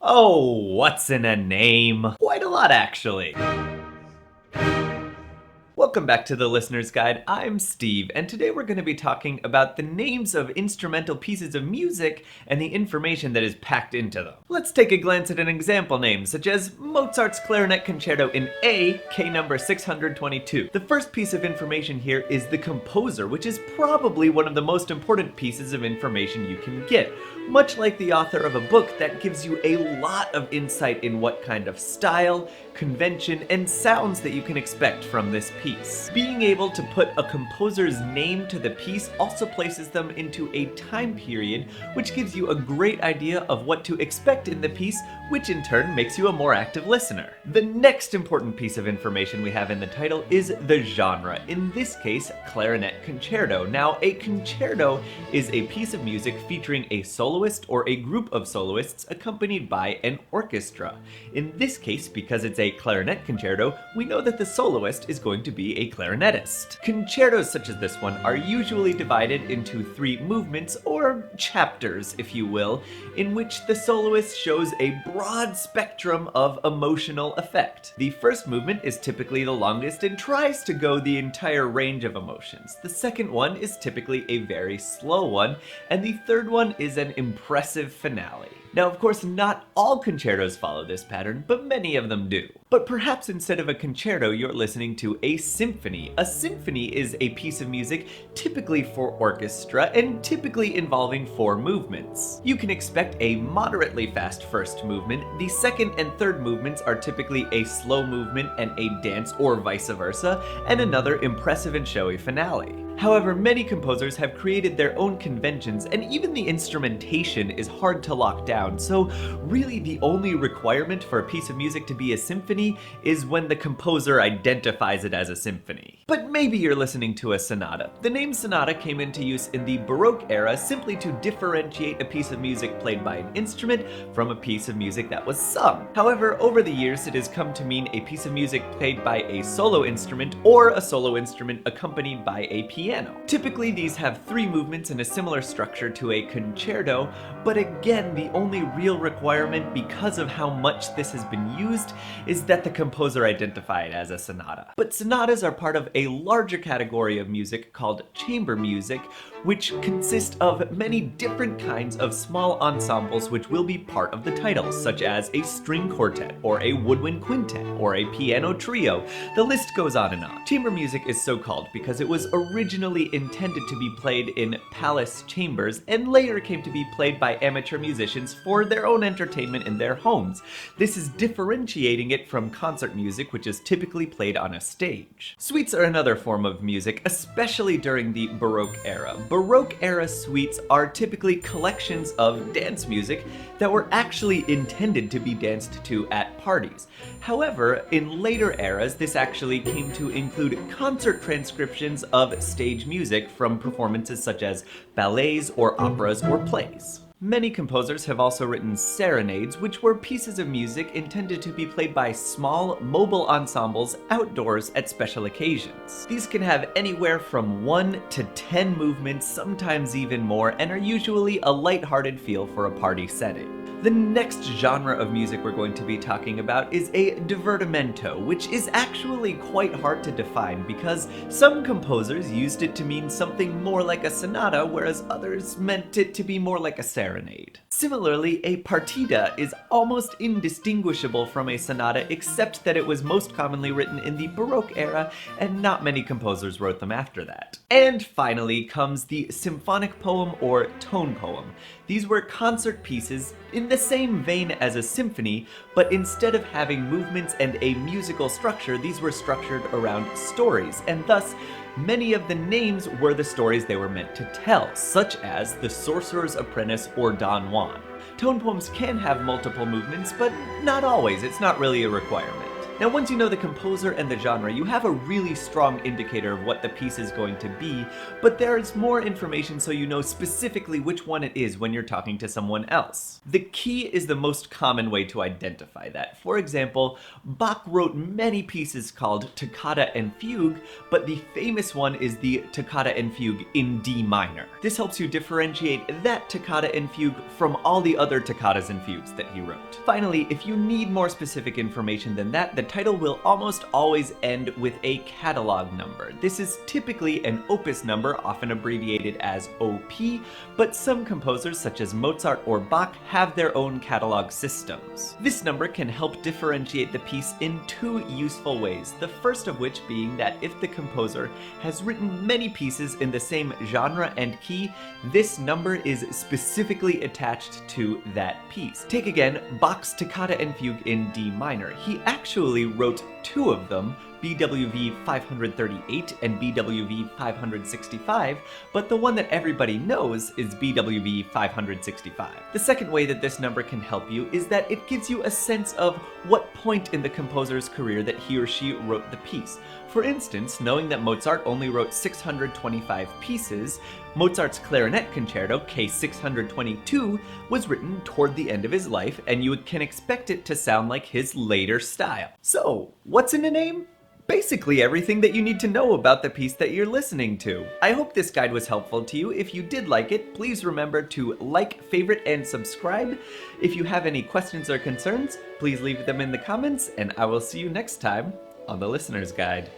Oh, what's in a name? Quite a lot, actually. Welcome back to the Listener's Guide. I'm Steve, and today we're going to be talking about the names of instrumental pieces of music and the information that is packed into them. Let's take a glance at an example name, such as Mozart's Clarinet Concerto in A, K number 622. The first piece of information here is the composer, which is probably one of the most important pieces of information you can get. Much like the author of a book, that gives you a lot of insight in what kind of style, convention, and sounds that you can expect from this piece. Being able to put a composer's name to the piece also places them into a time period, which gives you a great idea of what to expect in the piece, which in turn makes you a more active listener. The next important piece of information we have in the title is the genre, in this case, clarinet concerto. Now, a concerto is a piece of music featuring a soloist or a group of soloists accompanied by an orchestra. In this case, because it's a clarinet concerto, we know that the soloist is going to be a clarinetist. Concertos such as this one are usually divided into 3 movements, or chapters if you will, in which the soloist shows a broad spectrum of emotional effect. The first movement is typically the longest and tries to go the entire range of emotions. The second one is typically a very slow one, and the third one is an impressive finale. Now, of course, not all concertos follow this pattern, but many of them do. But perhaps instead of a concerto, you're listening to a symphony. A symphony is a piece of music typically for orchestra and typically involving 4 movements. You can expect a moderately fast first movement. The second and third movements are typically a slow movement and a dance, or vice versa, and another impressive and showy finale. However, many composers have created their own conventions, and even the instrumentation is hard to lock down, so really the only requirement for a piece of music to be a symphony is when the composer identifies it as a symphony. But maybe you're listening to a sonata. The name sonata came into use in the Baroque era simply to differentiate a piece of music played by an instrument from a piece of music that was sung. However, over the years it has come to mean a piece of music played by a solo instrument or a solo instrument accompanied by a piano. Typically, these have 3 movements in a similar structure to a concerto, but again, the only real requirement, because of how much this has been used, is that the composer identify it as a sonata. But sonatas are part of a larger category of music called chamber music, which consist of many different kinds of small ensembles which will be part of the title, such as a string quartet, or a woodwind quintet, or a piano trio. The list goes on and on. Chamber music is so called because it was originally intended to be played in palace chambers and later came to be played by amateur musicians for their own entertainment in their homes. This is differentiating it from concert music, which is typically played on a stage. Suites are another form of music, especially during the Baroque era. Baroque era suites are typically collections of dance music that were actually intended to be danced to at parties. However, in later eras, this actually came to include concert transcriptions of stage music from performances such as ballets or operas or plays. Many composers have also written serenades, which were pieces of music intended to be played by small, mobile ensembles outdoors at special occasions. These can have anywhere from 1 to 10 movements, sometimes even more, and are usually a lighthearted feel for a party setting. The next genre of music we're going to be talking about is a divertimento, which is actually quite hard to define because some composers used it to mean something more like a sonata, whereas others meant it to be more like a serenade. Similarly, a partita is almost indistinguishable from a sonata, except that it was most commonly written in the Baroque era, and not many composers wrote them after that. And finally comes the symphonic poem or tone poem. These were concert pieces in the same vein as a symphony, but instead of having movements and a musical structure, these were structured around stories, and thus many of the names were the stories they were meant to tell, such as The Sorcerer's Apprentice or Don Juan. Tone poems can have multiple movements, but not always. It's not really a requirement. Now, once you know the composer and the genre, you have a really strong indicator of what the piece is going to be, but there's more information so you know specifically which one it is when you're talking to someone else. The key is the most common way to identify that. For example, Bach wrote many pieces called toccata and fugue, but the famous one is the toccata and fugue in D minor. This helps you differentiate that toccata and fugue from all the other toccatas and fugues that he wrote. Finally, if you need more specific information than that, the title will almost always end with a catalog number. This is typically an opus number, often abbreviated as OP, but some composers such as Mozart or Bach have their own catalog systems. This number can help differentiate the piece in two useful ways, the first of which being that if the composer has written many pieces in the same genre and key, this number is specifically attached to that piece. Take again Bach's Toccata and Fugue in D minor. He actually wrote two of them, BWV 538 and BWV 565, but the one that everybody knows is BWV 565. The second way that this number can help you is that it gives you a sense of what point in the composer's career that he or she wrote the piece. For instance, knowing that Mozart only wrote 625 pieces, Mozart's Clarinet Concerto, K622, was written toward the end of his life, and you can expect it to sound like his later style. So, what's in a name? Basically everything that you need to know about the piece that you're listening to. I hope this guide was helpful to you. If you did like it, please remember to like, favorite, and subscribe. If you have any questions or concerns, please leave them in the comments, and I will see you next time on the Listener's Guide.